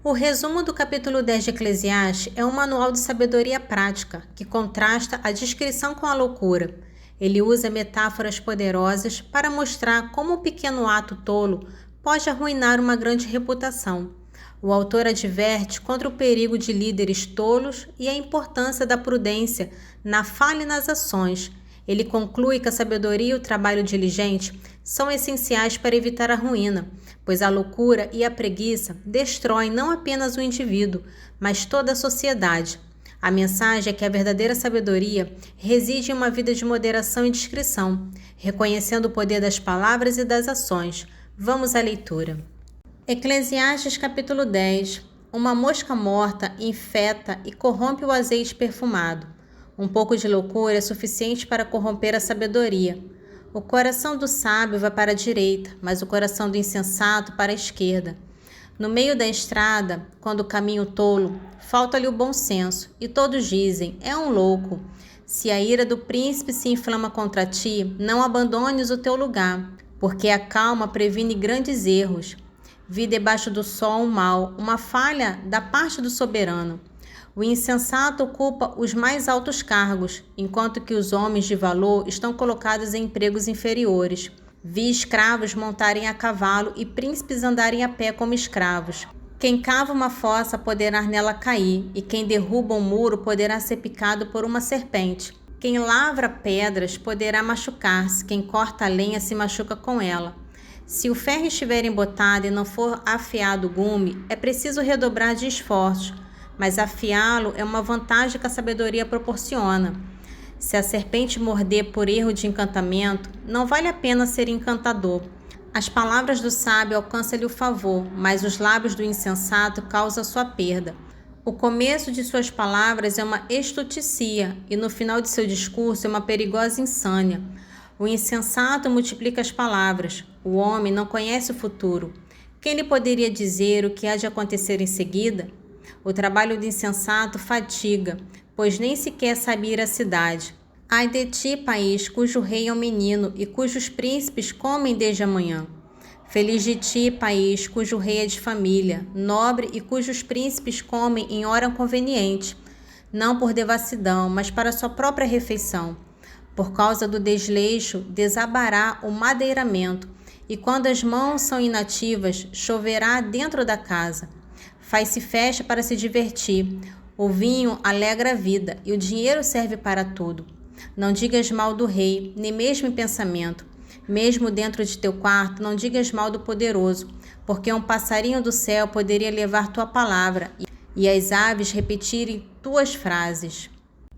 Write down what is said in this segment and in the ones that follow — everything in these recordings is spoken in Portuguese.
O resumo do capítulo 10 de Eclesiastes é um manual de sabedoria prática que contrasta a discrição com a loucura. Ele usa metáforas poderosas para mostrar como um pequeno ato tolo pode arruinar uma grande reputação. O autor adverte contra o perigo de líderes tolos e a importância da prudência na fala e nas ações. Ele conclui que a sabedoria e o trabalho diligente são essenciais para evitar a ruína, pois a loucura e a preguiça destroem não apenas o indivíduo, mas toda a sociedade. A mensagem é que a verdadeira sabedoria reside em uma vida de moderação e discrição, reconhecendo o poder das palavras e das ações. Vamos à leitura. Eclesiastes capítulo 10. Uma mosca morta infeta e corrompe o azeite perfumado. Um pouco de loucura é suficiente para corromper a sabedoria. O coração do sábio vai para a direita, mas o coração do insensato para a esquerda. No meio da estrada, quando o caminho tolo, falta-lhe o bom senso, e todos dizem, é um louco. Se a ira do príncipe se inflama contra ti, não abandones o teu lugar, porque a calma previne grandes erros. Vi debaixo do sol um mal, uma falha da parte do soberano. O insensato ocupa os mais altos cargos, enquanto que os homens de valor estão colocados em empregos inferiores. Vi escravos montarem a cavalo e príncipes andarem a pé como escravos. Quem cava uma fossa poderá nela cair, e quem derruba um muro poderá ser picado por uma serpente. Quem lavra pedras poderá machucar-se, quem corta a lenha se machuca com ela. Se o ferro estiver embotado e não for afiado o gume, é preciso redobrar de esforços, mas afiá-lo é uma vantagem que a sabedoria proporciona. Se a serpente morder por erro de encantamento, não vale a pena ser encantador. As palavras do sábio alcançam-lhe o favor, mas os lábios do insensato causam sua perda. O começo de suas palavras é uma estultícia, e no final de seu discurso é uma perigosa insânia. O insensato multiplica as palavras. O homem não conhece o futuro. Quem lhe poderia dizer o que há de acontecer em seguida? O trabalho do insensato fatiga, pois nem sequer sabe ir à cidade. Ai de ti, país, cujo rei é um menino e cujos príncipes comem desde a manhã. Feliz de ti, país, cujo rei é de família, nobre e cujos príncipes comem em hora conveniente, não por devassidão, mas para sua própria refeição. Por causa do desleixo, desabará o madeiramento, e quando as mãos são inativas, choverá dentro da casa. Faz-se festa para se divertir. O vinho alegra a vida e o dinheiro serve para tudo. Não digas mal do rei, nem mesmo em pensamento. Mesmo dentro de teu quarto, não digas mal do poderoso, porque um passarinho do céu poderia levar tua palavra e as aves repetirem tuas frases.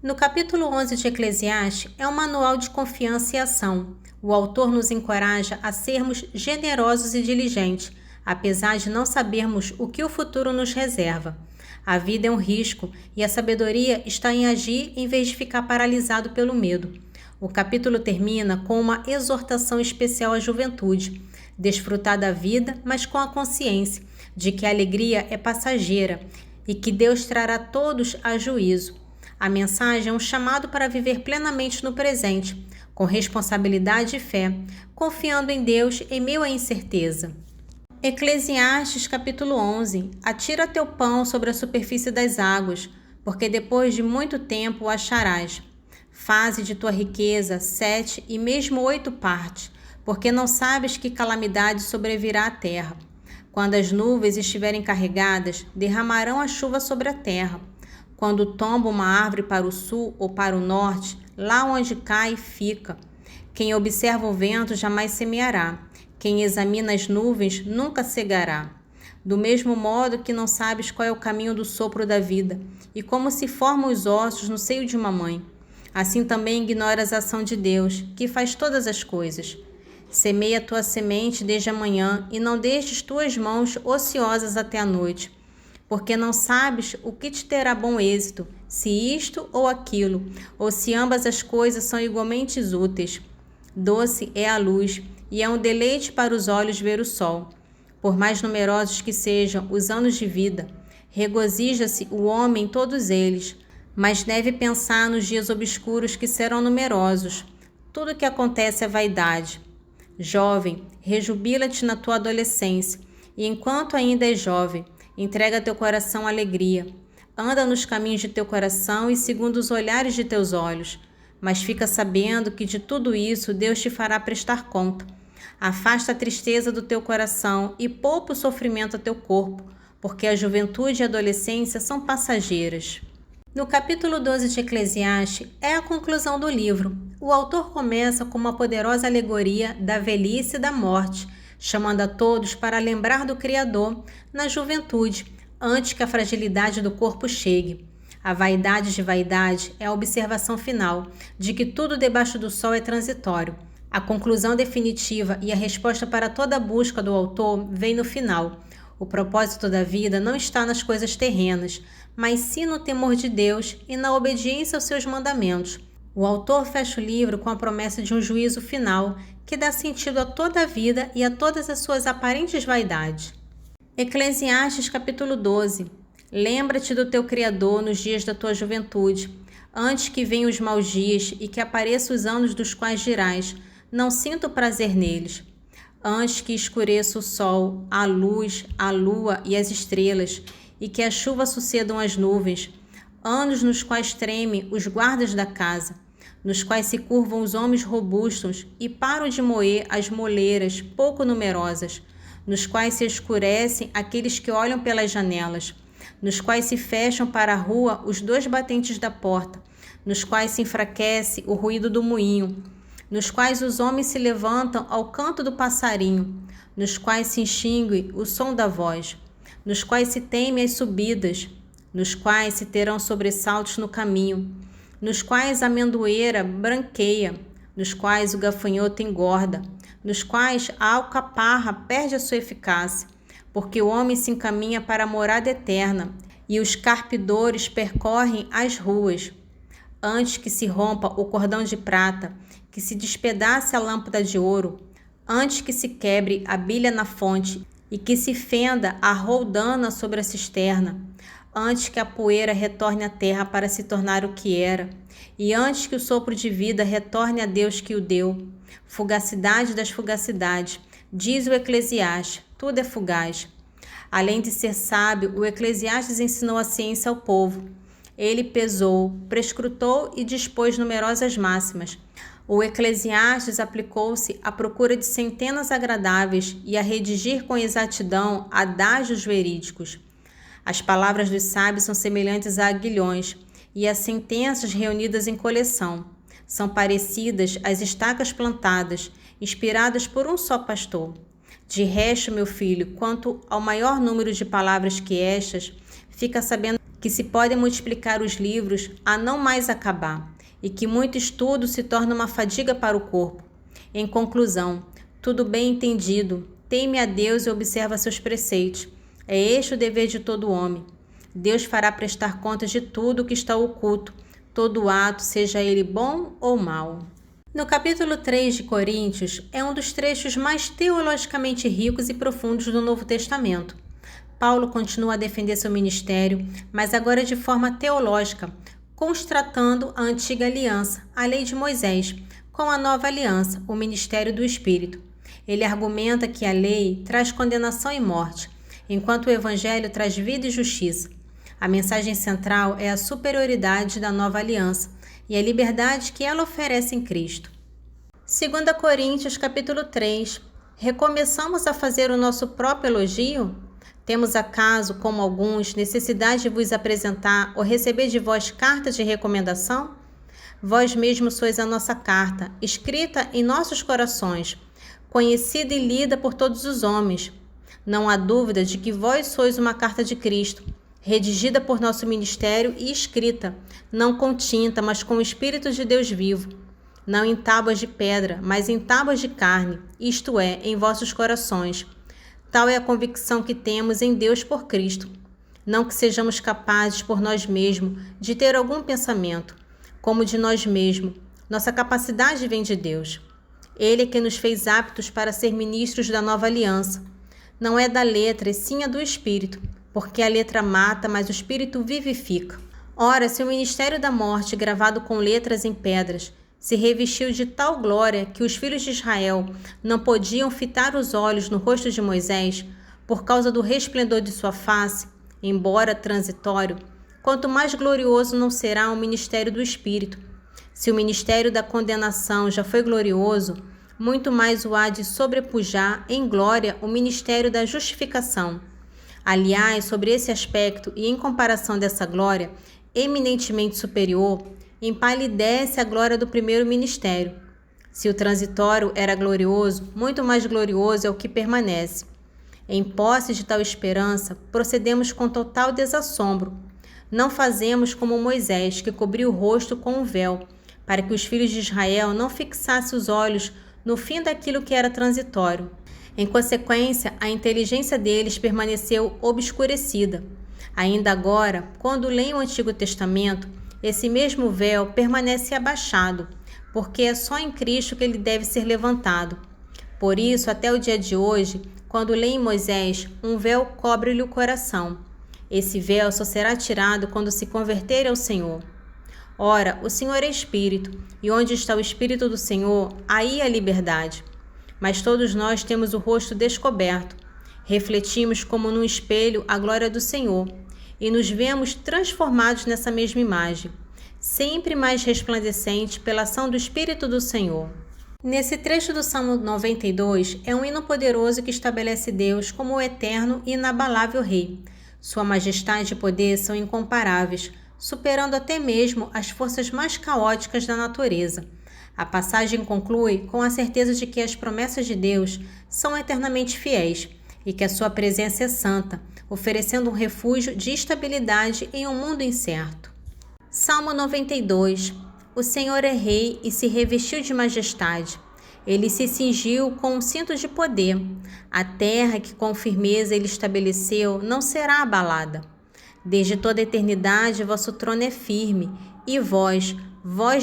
No capítulo 11 de Eclesiastes é um manual de confiança e ação. O autor nos encoraja a sermos generosos e diligentes, apesar de não sabermos o que o futuro nos reserva. A vida é um risco e a sabedoria está em agir em vez de ficar paralisado pelo medo. O capítulo termina com uma exortação especial à juventude: desfrutar da vida, mas com a consciência de que a alegria é passageira e que Deus trará todos a juízo. A mensagem é um chamado para viver plenamente no presente, com responsabilidade e fé, confiando em Deus em meio à incerteza. Eclesiastes capítulo 11. Atira teu pão sobre a superfície das águas, porque depois de muito tempo o acharás. Faze de tua riqueza 7 e mesmo 8 partes, porque não sabes que calamidade sobrevirá à terra. Quando as nuvens estiverem carregadas, derramarão a chuva sobre a terra. Quando tomba uma árvore para o sul ou para o norte, lá onde cai, fica. Quem observa o vento jamais semeará. Quem examina as nuvens nunca cegará. Do mesmo modo que não sabes qual é o caminho do sopro da vida, e como se formam os ossos no seio de uma mãe, assim também ignoras a ação de Deus, que faz todas as coisas. Semeia a tua semente desde a manhã, e não deixes tuas mãos ociosas até a noite, porque não sabes o que te terá bom êxito, se isto ou aquilo, ou se ambas as coisas são igualmente úteis. Doce é a luz, e é um deleite para os olhos ver o sol. Por mais numerosos que sejam os anos de vida, regozija-se o homem em todos eles, mas deve pensar nos dias obscuros que serão numerosos. Tudo o que acontece é vaidade. Jovem, rejubila-te na tua adolescência, e enquanto ainda és jovem, Entrega teu coração alegria. Anda nos caminhos de teu coração e segundo os olhares de teus olhos. Mas fica sabendo que de tudo isso Deus te fará prestar conta. Afasta a tristeza do teu coração e poupa o sofrimento a teu corpo, porque a juventude e a adolescência são passageiras. No capítulo 12 de Eclesiastes é a conclusão do livro. O autor começa com uma poderosa alegoria da velhice e da morte, chamando a todos para lembrar do Criador na juventude, antes que a fragilidade do corpo chegue. A vaidade de vaidade é a observação final de que tudo debaixo do sol é transitório. A conclusão definitiva e a resposta para toda a busca do autor vem no final. O propósito da vida não está nas coisas terrenas, mas sim no temor de Deus e na obediência aos seus mandamentos. O autor fecha o livro com a promessa de um juízo final que dá sentido a toda a vida e a todas as suas aparentes vaidades. Eclesiastes capítulo 12. Lembra-te do teu Criador nos dias da tua juventude, antes que venham os maus dias e que apareçam os anos dos quais dirás, não sinto prazer neles. Antes que escureça o sol, a luz, a lua e as estrelas, e que a chuva sucedam as nuvens, anos nos quais tremem os guardas da casa, nos quais se curvam os homens robustos e param de moer as moleiras pouco numerosas, nos quais se escurecem aqueles que olham pelas janelas, nos quais se fecham para a rua os dois batentes da porta, nos quais se enfraquece o ruído do moinho, nos quais os homens se levantam ao canto do passarinho, nos quais se extingue o som da voz, nos quais se teme as subidas, nos quais se terão sobressaltos no caminho, nos quais a amendoeira branqueia, nos quais o gafanhoto engorda, nos quais a alcaparra perde a sua eficácia, porque o homem se encaminha para a morada eterna e os carpidores percorrem as ruas. Antes que se rompa o cordão de prata, que se despedace a lâmpada de ouro, antes que se quebre a bilha na fonte e que se fenda a roldana sobre a cisterna, antes que a poeira retorne à terra para se tornar o que era, e antes que o sopro de vida retorne a Deus que o deu. Fugacidade das fugacidades, diz o Eclesiastes, tudo é fugaz. Além de ser sábio, o Eclesiastes ensinou a ciência ao povo. Ele pesou, prescrutou e dispôs numerosas máximas. O Eclesiastes aplicou-se à procura de centenas agradáveis e a redigir com exatidão adágios verídicos. As palavras dos sábios são semelhantes a aguilhões e a sentenças reunidas em coleção. São parecidas às estacas plantadas, inspiradas por um só pastor. De resto, meu filho, quanto ao maior número de palavras que estas, fica sabendo que se podem multiplicar os livros a não mais acabar, e que muito estudo se torna uma fadiga para o corpo. Em conclusão, tudo bem entendido, teme a Deus e observa seus preceitos. É este o dever de todo homem. Deus fará prestar contas de tudo que está oculto, todo ato, seja ele bom ou mau. No capítulo 3 de Coríntios, é um dos trechos mais teologicamente ricos e profundos do Novo Testamento. Paulo continua a defender seu ministério, mas agora de forma teológica, constratando a antiga aliança, a lei de Moisés, com a nova aliança, o ministério do Espírito. Ele argumenta que a lei traz condenação e morte, enquanto o Evangelho traz vida e justiça. A mensagem central é a superioridade da nova aliança e a liberdade que ela oferece em Cristo. 2 Coríntios capítulo 3. Recomeçamos a fazer o nosso próprio elogio? Temos acaso, como alguns, necessidade de vos apresentar ou receber de vós cartas de recomendação? Vós mesmos sois a nossa carta, escrita em nossos corações, conhecida e lida por todos os homens. Não há dúvida de que vós sois uma carta de Cristo, redigida por nosso ministério e escrita, não com tinta, mas com o Espírito de Deus vivo, não em tábuas de pedra, mas em tábuas de carne, isto é, em vossos corações. Tal é a convicção que temos em Deus por Cristo. Não que sejamos capazes por nós mesmos de ter algum pensamento, como de nós mesmos. Nossa capacidade vem de Deus. Ele é que nos fez aptos para ser ministros da nova aliança. Não é da letra, e sim a do Espírito, porque a letra mata, mas o Espírito vivifica. Ora, se o ministério da morte, gravado com letras em pedras, se revestiu de tal glória que os filhos de Israel não podiam fitar os olhos no rosto de Moisés, por causa do resplendor de sua face, embora transitório, quanto mais glorioso não será o ministério do Espírito. Se o ministério da condenação já foi glorioso, muito mais o há de sobrepujar em glória o ministério da justificação. Aliás, sobre esse aspecto e em comparação dessa glória, eminentemente superior, empalidece a glória do primeiro ministério. Se o transitório era glorioso, muito mais glorioso é o que permanece. Em posse de tal esperança, procedemos com total desassombro. Não fazemos como Moisés, que cobriu o rosto com um véu, para que os filhos de Israel não fixassem os olhos no fim daquilo que era transitório. Em consequência, a inteligência deles permaneceu obscurecida. Ainda agora, quando leem o Antigo Testamento, esse mesmo véu permanece abaixado, porque é só em Cristo que ele deve ser levantado. Por isso, até o dia de hoje, quando leem Moisés, um véu cobre-lhe o coração. Esse véu só será tirado quando se converter ao Senhor. Ora, o Senhor é Espírito, e onde está o Espírito do Senhor, aí a liberdade. Mas todos nós temos o rosto descoberto. Refletimos como num espelho a glória do Senhor, e nos vemos transformados nessa mesma imagem, sempre mais resplandecente pela ação do Espírito do Senhor. Nesse trecho do Salmo 92, é um hino poderoso que estabelece Deus como o eterno e inabalável Rei. Sua majestade e poder são incomparáveis, superando até mesmo as forças mais caóticas da natureza. A passagem conclui com a certeza de que as promessas de Deus são eternamente fiéis e que a sua presença é santa, oferecendo um refúgio de estabilidade em um mundo incerto. Salmo 92. O Senhor é rei e se revestiu de majestade. Ele se cingiu com um cinto de poder. A terra que com firmeza ele estabeleceu não será abalada. Desde toda a eternidade vosso trono é firme, e vós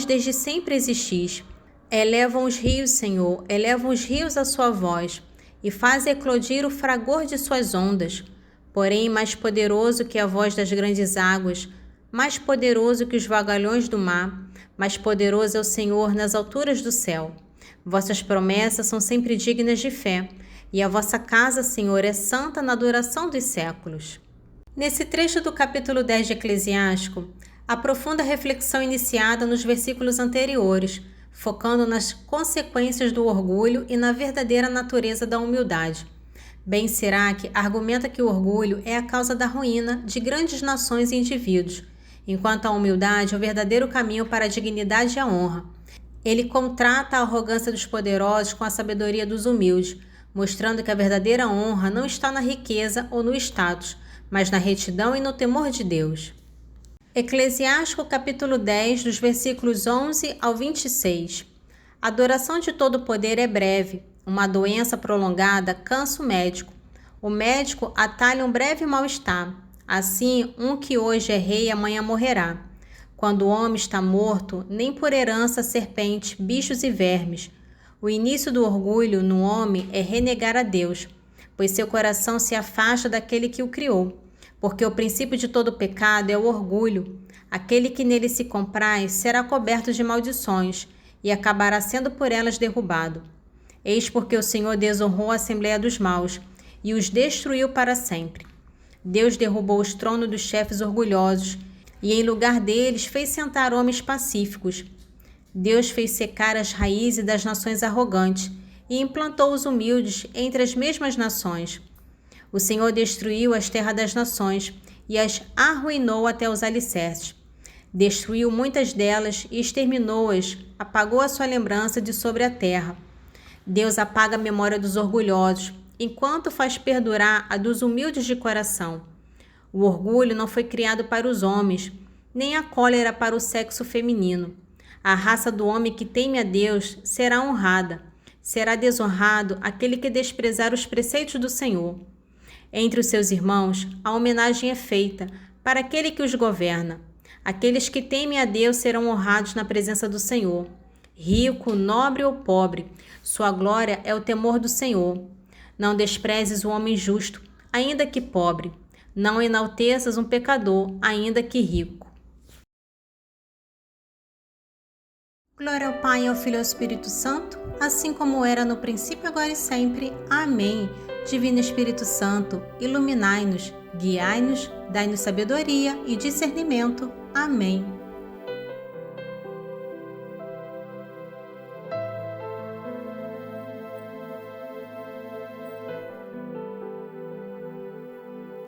desde sempre existis. Elevam os rios, Senhor, elevam os rios a sua voz, e fazem eclodir o fragor de suas ondas. Porém, mais poderoso que a voz das grandes águas, mais poderoso que os vagalhões do mar, mais poderoso é o Senhor nas alturas do céu. Vossas promessas são sempre dignas de fé, e a vossa casa, Senhor, é santa na duração dos séculos. Nesse trecho do capítulo 10 de Eclesiástico, há profunda reflexão iniciada nos versículos anteriores, focando nas consequências do orgulho e na verdadeira natureza da humildade. Ben Sirac argumenta que o orgulho é a causa da ruína de grandes nações e indivíduos, enquanto a humildade é o verdadeiro caminho para a dignidade e a honra. Ele contrata a arrogância dos poderosos com a sabedoria dos humildes, mostrando que a verdadeira honra não está na riqueza ou no status, mas na retidão e no temor de Deus. Eclesiástico capítulo 10, dos versículos 11 ao 26. A duração de todo poder é breve. Uma doença prolongada cansa o médico. O médico atalha um breve mal-estar. Assim, um que hoje é rei, amanhã morrerá. Quando o homem está morto, nem por herança serpente, bichos e vermes. O início do orgulho no homem é renegar a Deus, pois seu coração se afasta daquele que o criou. Porque o princípio de todo pecado é o orgulho. Aquele que nele se compraz será coberto de maldições e acabará sendo por elas derrubado. Eis porque o Senhor desonrou a assembleia dos maus e os destruiu para sempre. Deus derrubou os tronos dos chefes orgulhosos e em lugar deles fez sentar homens pacíficos. Deus fez secar as raízes das nações arrogantes e implantou os humildes entre as mesmas nações. O Senhor destruiu as terras das nações e as arruinou até os alicerces. Destruiu muitas delas e exterminou-as, apagou a sua lembrança de sobre a terra. Deus apaga a memória dos orgulhosos, enquanto faz perdurar a dos humildes de coração. O orgulho não foi criado para os homens, nem a cólera para o sexo feminino. A raça do homem que teme a Deus será honrada. Será desonrado aquele que desprezar os preceitos do Senhor. Entre os seus irmãos, a homenagem é feita para aquele que os governa. Aqueles que temem a Deus serão honrados na presença do Senhor. Rico, nobre ou pobre, sua glória é o temor do Senhor. Não desprezes o homem justo, ainda que pobre. Não enalteças um pecador, ainda que rico. Glória ao Pai, ao Filho e ao Espírito Santo, assim como era no princípio, agora e sempre. Amém. Divino Espírito Santo, iluminai-nos, guiai-nos, dai-nos sabedoria e discernimento. Amém.